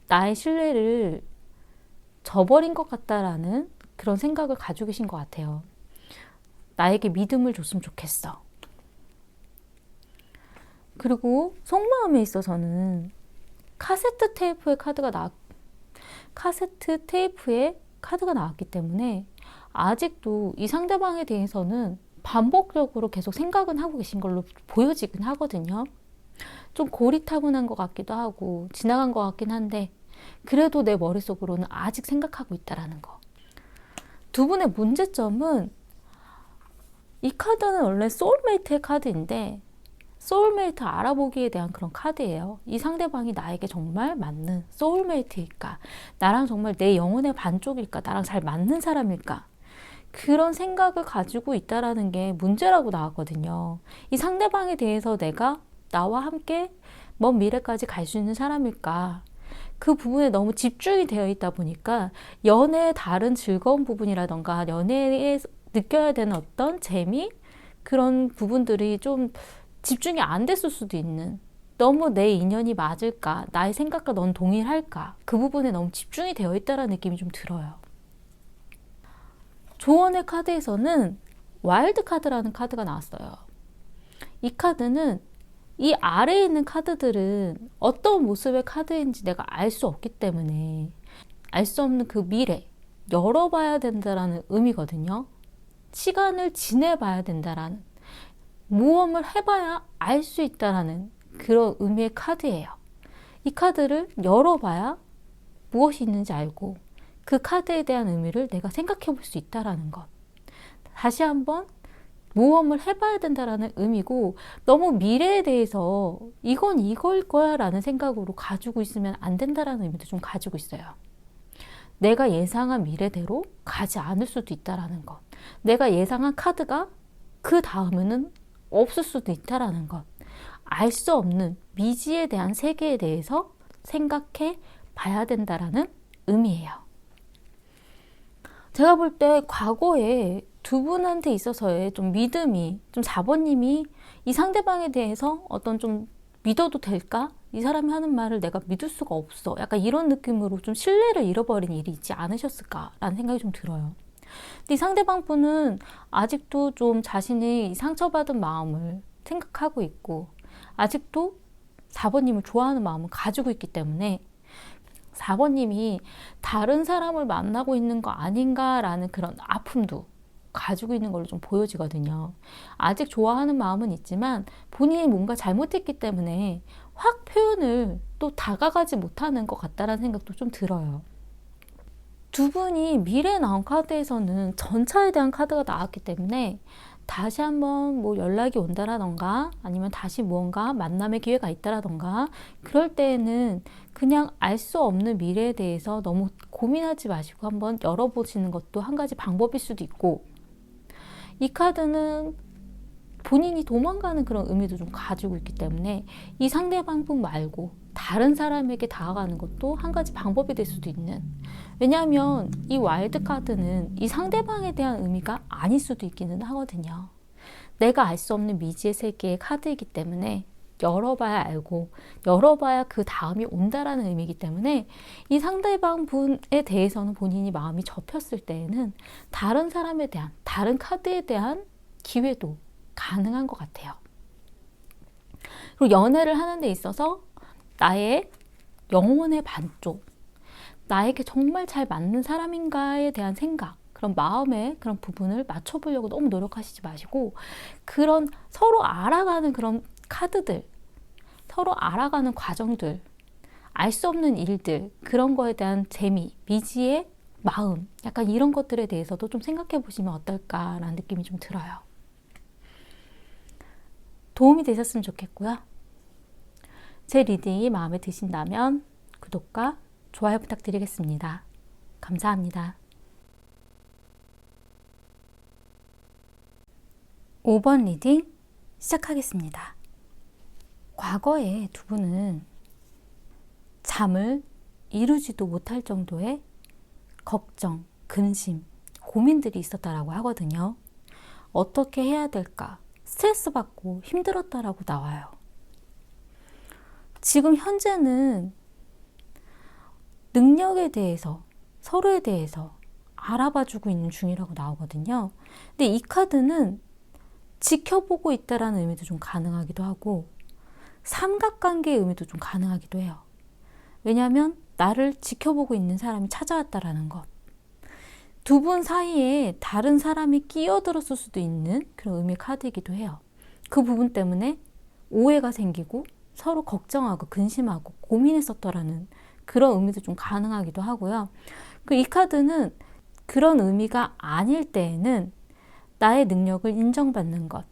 나의 신뢰를 저버린 것 같다라는 그런 생각을 가지고 계신 것 같아요. 나에게 믿음을 줬으면 좋겠어. 그리고 속마음에 있어서는 카세트 테이프의 카드가 나왔기 때문에 아직도 이 상대방에 대해서는 반복적으로 계속 생각은 하고 계신 걸로 보여지긴 하거든요. 좀 고리타분한 것 같기도 하고 지나간 것 같긴 한데 그래도 내 머릿속으로는 아직 생각하고 있다라는 거. 두 분의 문제점은 이 카드는 원래 소울메이트의 카드인데 소울메이트 알아보기에 대한 그런 카드예요. 이 상대방이 나에게 정말 맞는 소울메이트일까? 나랑 정말 내 영혼의 반쪽일까? 나랑 잘 맞는 사람일까? 그런 생각을 가지고 있다라는 게 문제라고 나왔거든요. 이 상대방에 대해서 내가 나와 함께 먼 미래까지 갈 수 있는 사람일까? 그 부분에 너무 집중이 되어 있다 보니까 연애의 다른 즐거운 부분이라던가 연애에 느껴야 되는 어떤 재미? 그런 부분들이 좀 집중이 안 됐을 수도 있는, 너무 내 인연이 맞을까? 나의 생각과 넌 동일할까? 그 부분에 너무 집중이 되어 있다는 느낌이 좀 들어요. 조언의 카드에서는 와일드 카드라는 카드가 나왔어요. 이 카드는 이 아래에 있는 카드들은 어떤 모습의 카드인지 내가 알 수 없기 때문에 알 수 없는 그 미래, 열어봐야 된다라는 의미거든요. 시간을 지내봐야 된다라는, 모험을 해봐야 알 수 있다라는 그런 의미의 카드예요. 이 카드를 열어봐야 무엇이 있는지 알고 그 카드에 대한 의미를 내가 생각해 볼 수 있다라는 것. 다시 한번 모험을 해봐야 된다라는 의미고, 너무 미래에 대해서 이건 이걸 거야 라는 생각으로 가지고 있으면 안 된다라는 의미도 좀 가지고 있어요. 내가 예상한 미래대로 가지 않을 수도 있다라는 것. 내가 예상한 카드가 그 다음에는 없을 수도 있다라는 것. 알 수 없는 미지에 대한 세계에 대해서 생각해 봐야 된다라는 의미예요. 제가 볼 때 과거에 두 분한테 있어서의 좀 믿음이, 좀 4번님이 이 상대방에 대해서 어떤 좀 믿어도 될까? 이 사람이 하는 말을 내가 믿을 수가 없어. 약간 이런 느낌으로 좀 신뢰를 잃어버린 일이 있지 않으셨을까라는 생각이 좀 들어요. 근데 이 상대방 분은 아직도 좀 자신이 상처받은 마음을 생각하고 있고, 아직도 4번님을 좋아하는 마음을 가지고 있기 때문에 4번님이 다른 사람을 만나고 있는 거 아닌가라는 그런 아픔도 가지고 있는 걸로 좀 보여지거든요. 아직 좋아하는 마음은 있지만 본인이 뭔가 잘못했기 때문에 확 표현을 또 다가가지 못하는 것 같다라는 생각도 좀 들어요. 두 분이 미래에 나온 카드에서는 전차에 대한 카드가 나왔기 때문에 다시 한번 뭐 연락이 온다라던가 아니면 다시 무언가 만남의 기회가 있다라던가 그럴 때에는 그냥 알 수 없는 미래에 대해서 너무 고민하지 마시고 한번 열어보시는 것도 한 가지 방법일 수도 있고, 이 카드는 본인이 도망가는 그런 의미도 좀 가지고 있기 때문에 이 상대방 분 말고 다른 사람에게 다가가는 것도 한 가지 방법이 될 수도 있는, 왜냐하면 이 와일드 카드는 이 상대방에 대한 의미가 아닐 수도 있기는 하거든요. 내가 알 수 없는 미지의 세계의 카드이기 때문에 열어봐야 알고 열어봐야 그 다음이 온다라는 의미이기 때문에 이 상대방 분에 대해서는 본인이 마음이 접혔을 때에는 다른 사람에 대한, 다른 카드에 대한 기회도 가능한 것 같아요. 그리고 연애를 하는 데 있어서 나의 영혼의 반쪽, 나에게 정말 잘 맞는 사람인가에 대한 생각, 그런 마음의 그런 부분을 맞춰보려고 너무 노력하시지 마시고, 그런 서로 알아가는 그런 카드들, 서로 알아가는 과정들, 알 수 없는 일들, 그런 거에 대한 재미, 미지의 마음, 약간 이런 것들에 대해서도 좀 생각해 보시면 어떨까라는 느낌이 좀 들어요. 도움이 되셨으면 좋겠고요. 제 리딩이 마음에 드신다면 구독과 좋아요 부탁드리겠습니다. 감사합니다. 5번 리딩 시작하겠습니다. 과거에 두 분은 잠을 이루지도 못할 정도의 걱정, 근심, 고민들이 있었다라고 하거든요. 어떻게 해야 될까? 스트레스 받고 힘들었다라고 나와요. 지금 현재는 능력에 대해서, 서로에 대해서 알아봐주고 있는 중이라고 나오거든요. 근데 이 카드는 지켜보고 있다라는 의미도 좀 가능하기도 하고 삼각관계의 의미도 좀 가능하기도 해요. 왜냐하면 나를 지켜보고 있는 사람이 찾아왔다라는 것. 두 분 사이에 다른 사람이 끼어들었을 수도 있는 그런 의미의 카드이기도 해요. 그 부분 때문에 오해가 생기고 서로 걱정하고 근심하고 고민했었더라는 그런 의미도 좀 가능하기도 하고요. 이 카드는 그런 의미가 아닐 때에는 나의 능력을 인정받는 것,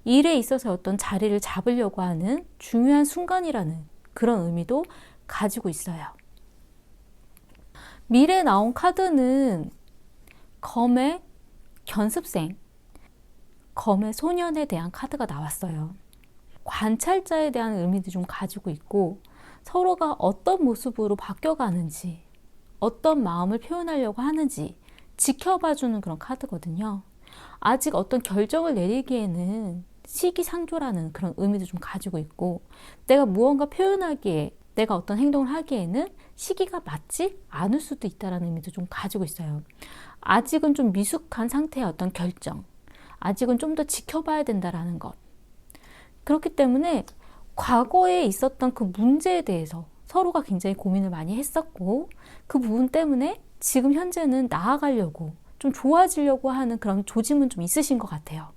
일에 있어서 어떤 자리를 잡으려고 하는 중요한 순간이라는 그런 의미도 가지고 있어요. 미래에 나온 카드는 검의 견습생, 검의 소년에 대한 카드가 나왔어요. 관찰자에 대한 의미도 좀 가지고 있고 서로가 어떤 모습으로 바뀌어가는지, 어떤 마음을 표현하려고 하는지 지켜봐주는 그런 카드거든요. 아직 어떤 결정을 내리기에는 시기상조라는 그런 의미도 좀 가지고 있고, 내가 무언가 표현하기에, 내가 어떤 행동을 하기에는 시기가 맞지 않을 수도 있다는 의미도 좀 가지고 있어요. 아직은 좀 미숙한 상태의 어떤 결정, 아직은 좀 더 지켜봐야 된다라는 것. 그렇기 때문에 과거에 있었던 그 문제에 대해서 서로가 굉장히 고민을 많이 했었고, 그 부분 때문에 지금 현재는 나아가려고, 좀 좋아지려고 하는 그런 조짐은 좀 있으신 것 같아요.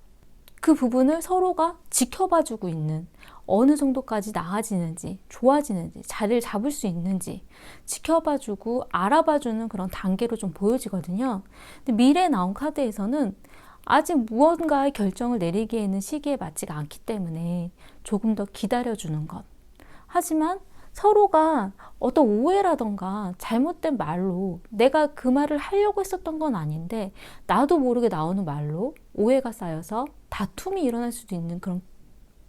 그 부분을 서로가 지켜봐주고 있는, 어느 정도까지 나아지는지, 좋아지는지, 자리를 잡을 수 있는지 지켜봐주고 알아봐주는 그런 단계로 좀 보여지거든요. 근데 미래에 나온 카드에서는 아직 무언가의 결정을 내리기에는 시기에 맞지가 않기 때문에 조금 더 기다려주는 것. 하지만 서로가 어떤 오해라던가 잘못된 말로, 내가 그 말을 하려고 했었던 건 아닌데 나도 모르게 나오는 말로 오해가 쌓여서 다툼이 일어날 수도 있는 그런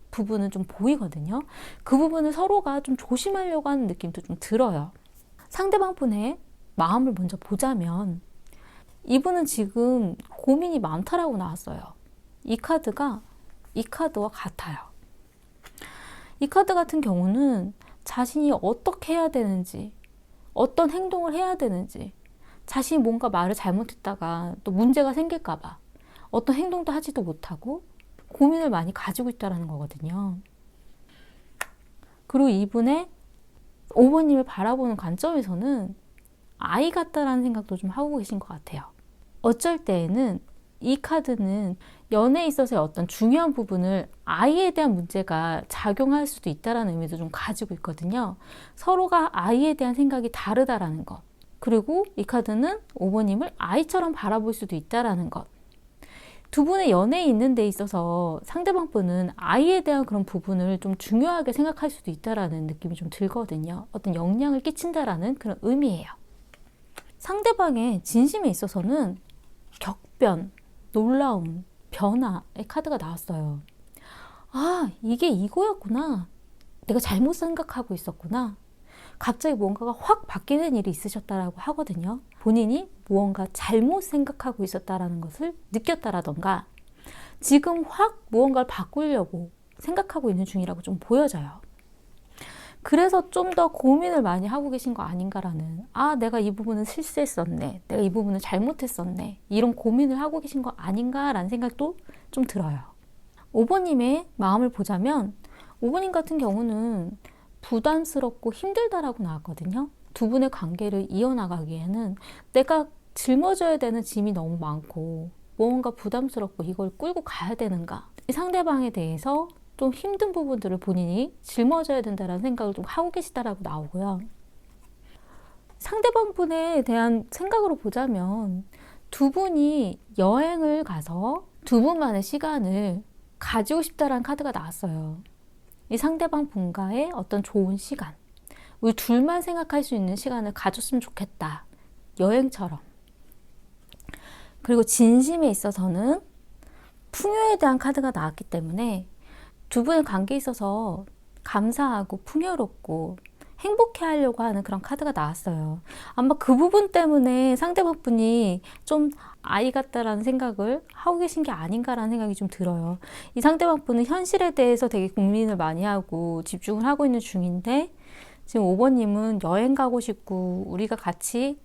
부분은 좀 보이거든요. 그 부분을 서로가 좀 조심하려고 하는 느낌도 좀 들어요. 상대방 분의 마음을 먼저 보자면 이분은 지금 고민이 많다라고 나왔어요. 이 카드가 이 카드와 같아요. 이 카드 같은 경우는 자신이 어떻게 해야 되는지, 어떤 행동을 해야 되는지, 자신이 뭔가 말을 잘못했다가 또 문제가 생길까봐 어떤 행동도 하지도 못하고 고민을 많이 가지고 있다는 거거든요. 그리고 이분의 5번님을 바라보는 관점에서는 아이 같다라는 생각도 좀 하고 계신 것 같아요. 어쩔 때에는 이 카드는 연애에 있어서의 어떤 중요한 부분을 아이에 대한 문제가 작용할 수도 있다는 의미도 좀 가지고 있거든요. 서로가 아이에 대한 생각이 다르다라는 것. 그리고 이 카드는 5번님을 아이처럼 바라볼 수도 있다는 것. 두 분의 연애에 있는 데 있어서 상대방 분은 아이에 대한 그런 부분을 좀 중요하게 생각할 수도 있다라는 느낌이 좀 들거든요. 어떤 영향을 끼친다라는 그런 의미예요. 상대방의 진심에 있어서는 격변, 놀라움, 변화의 카드가 나왔어요. 아, 이게 이거였구나. 내가 잘못 생각하고 있었구나. 갑자기 뭔가가 확 바뀌는 일이 있으셨다라고 하거든요. 본인이 무언가 잘못 생각하고 있었다라는 것을 느꼈다라던가 지금 확 무언가를 바꾸려고 생각하고 있는 중이라고 좀 보여져요. 그래서 좀 더 고민을 많이 하고 계신 거 아닌가라는, 아, 내가 이 부분은 실수했었네, 내가 이 부분은 잘못했었네, 이런 고민을 하고 계신 거 아닌가라는 생각도 좀 들어요. 5번님의 마음을 보자면 5번님 같은 경우는 부담스럽고 힘들다라고 나왔거든요. 두 분의 관계를 이어나가기에는 내가 짊어져야 되는 짐이 너무 많고 무언가 부담스럽고 이걸 끌고 가야 되는가, 이 상대방에 대해서 좀 힘든 부분들을 본인이 짊어져야 된다는 생각을 좀 하고 계시다라고 나오고요. 상대방 분에 대한 생각으로 보자면 두 분이 여행을 가서 두 분만의 시간을 가지고 싶다라는 카드가 나왔어요. 이 상대방 분과의 어떤 좋은 시간, 우리 둘만 생각할 수 있는 시간을 가졌으면 좋겠다. 여행처럼. 그리고 진심에 있어서는 풍요에 대한 카드가 나왔기 때문에 두 분의 관계에 있어서 감사하고 풍요롭고 행복해 하려고 하는 그런 카드가 나왔어요. 아마 그 부분 때문에 상대방 분이 좀 아이 같다라는 생각을 하고 계신 게 아닌가라는 생각이 좀 들어요. 이 상대방 분은 현실에 대해서 되게 고민을 많이 하고 집중을 하고 있는 중인데 지금 5번님은 여행 가고 싶고 우리가 같이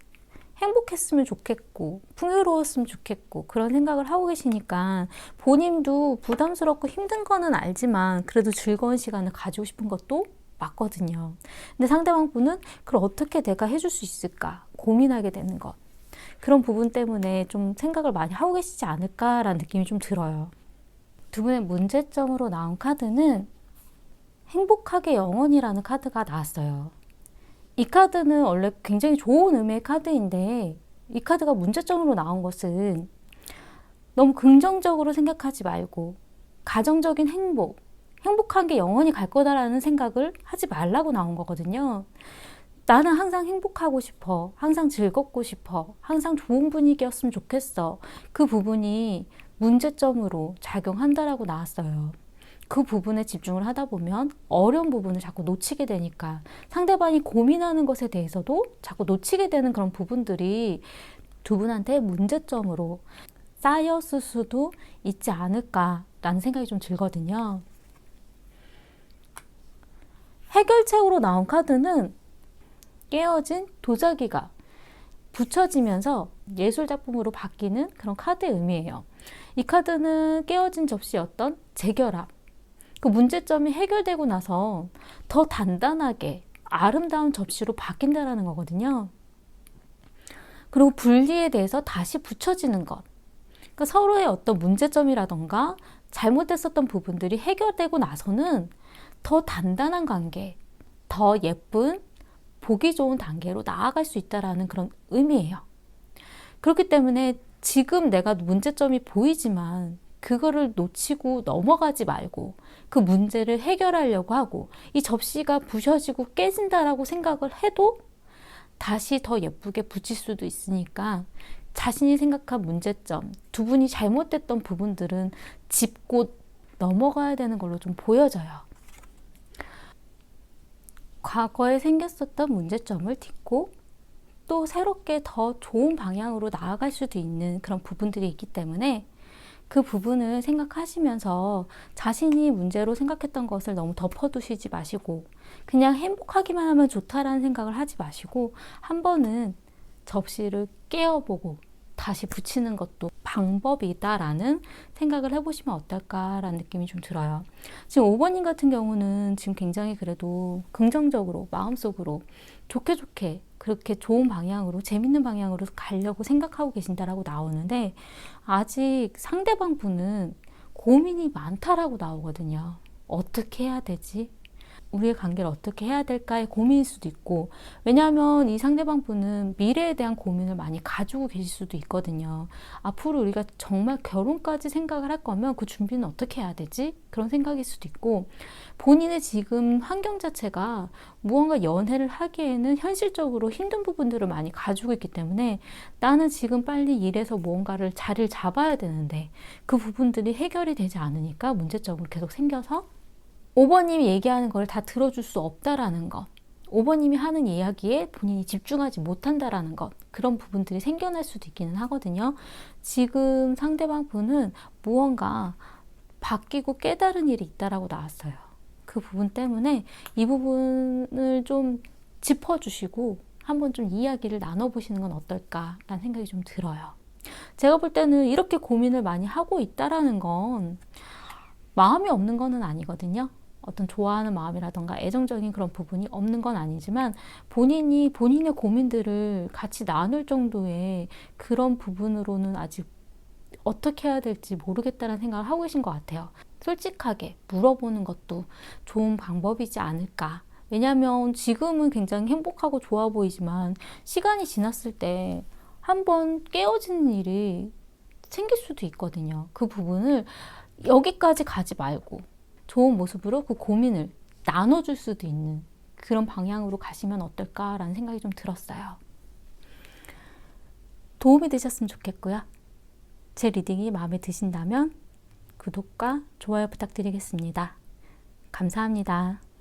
행복했으면 좋겠고 풍요로웠으면 좋겠고 그런 생각을 하고 계시니까 본인도 부담스럽고 힘든 거는 알지만 그래도 즐거운 시간을 가지고 싶은 것도 맞거든요. 근데 상대방 분은 그걸 어떻게 내가 해줄 수 있을까 고민하게 되는 것, 그런 부분 때문에 좀 생각을 많이 하고 계시지 않을까라는 느낌이 좀 들어요. 두 분의 문제점으로 나온 카드는 행복하게 영원이라는 카드가 나왔어요. 이 카드는 원래 굉장히 좋은 의미의 카드인데 이 카드가 문제점으로 나온 것은 너무 긍정적으로 생각하지 말고 가정적인 행복한 게 영원히 갈 거다라는 생각을 하지 말라고 나온 거거든요. 나는 항상 행복하고 싶어, 항상 즐겁고 싶어, 항상 좋은 분위기였으면 좋겠어. 그 부분이 문제점으로 작용한다라고 나왔어요. 그 부분에 집중을 하다 보면 어려운 부분을 자꾸 놓치게 되니까 상대방이 고민하는 것에 대해서도 자꾸 놓치게 되는 그런 부분들이 두 분한테 문제점으로 쌓였을 수도 있지 않을까라는 생각이 좀 들거든요. 해결책으로 나온 카드는 깨어진 도자기가 붙여지면서 예술작품으로 바뀌는 그런 카드의 의미예요. 이 카드는 깨어진 접시의 어떤 재결합, 그 문제점이 해결되고 나서 더 단단하게 아름다운 접시로 바뀐다라는 거거든요. 그리고 분리에 대해서 다시 붙여지는 것. 그러니까 서로의 어떤 문제점이라던가 잘못됐었던 부분들이 해결되고 나서는 더 단단한 관계, 더 예쁜, 보기 좋은 단계로 나아갈 수 있다는 그런 의미예요. 그렇기 때문에 지금 내가 문제점이 보이지만 그거를 놓치고 넘어가지 말고 그 문제를 해결하려고 하고 이 접시가 부셔지고 깨진다라고 생각을 해도 다시 더 예쁘게 붙일 수도 있으니까 자신이 생각한 문제점, 두 분이 잘못됐던 부분들은 짚고 넘어가야 되는 걸로 좀 보여져요. 과거에 생겼었던 문제점을 딛고 또 새롭게 더 좋은 방향으로 나아갈 수도 있는 그런 부분들이 있기 때문에 그 부분을 생각하시면서 자신이 문제로 생각했던 것을 너무 덮어두시지 마시고 그냥 행복하기만 하면 좋다라는 생각을 하지 마시고 한 번은 접시를 깨어보고 다시 붙이는 것도 방법이다라는 생각을 해보시면 어떨까라는 느낌이 좀 들어요. 지금 5번님 같은 경우는 지금 굉장히 그래도 긍정적으로 마음속으로 좋게 그렇게 좋은 방향으로 재밌는 방향으로 가려고 생각하고 계신다라고 나오는데 아직 상대방 분은 고민이 많다라고 나오거든요. 어떻게 해야 되지? 우리의 관계를 어떻게 해야 될까의 고민일 수도 있고, 왜냐하면 이 상대방 분은 미래에 대한 고민을 많이 가지고 계실 수도 있거든요. 앞으로 우리가 정말 결혼까지 생각을 할 거면 그 준비는 어떻게 해야 되지? 그런 생각일 수도 있고, 본인의 지금 환경 자체가 무언가 연애를 하기에는 현실적으로 힘든 부분들을 많이 가지고 있기 때문에 나는 지금 빨리 일해서 무언가를 자리를 잡아야 되는데 그 부분들이 해결이 되지 않으니까 문제점으로 계속 생겨서 5번님이 얘기하는 걸 다 들어줄 수 없다라는 것, 5번님이 하는 이야기에 본인이 집중하지 못한다라는 것, 그런 부분들이 생겨날 수도 있기는 하거든요. 지금 상대방 분은 무언가 바뀌고 깨달은 일이 있다라고 나왔어요. 그 부분 때문에 이 부분을 좀 짚어주시고 한번 좀 이야기를 나눠보시는 건 어떨까라는 생각이 좀 들어요. 제가 볼 때는 이렇게 고민을 많이 하고 있다라는 건 마음이 없는 거는 아니거든요. 어떤 좋아하는 마음이라던가 애정적인 그런 부분이 없는 건 아니지만 본인이 본인의 고민들을 같이 나눌 정도의 그런 부분으로는 아직 어떻게 해야 될지 모르겠다는 생각을 하고 계신 것 같아요. 솔직하게 물어보는 것도 좋은 방법이지 않을까. 왜냐하면 지금은 굉장히 행복하고 좋아 보이지만 시간이 지났을 때 한번 깨어지는 일이 생길 수도 있거든요. 그 부분을 여기까지 가지 말고 좋은 모습으로 그 고민을 나눠줄 수도 있는 그런 방향으로 가시면 어떨까라는 생각이 좀 들었어요. 도움이 되셨으면 좋겠고요. 제 리딩이 마음에 드신다면 구독과 좋아요 부탁드리겠습니다. 감사합니다.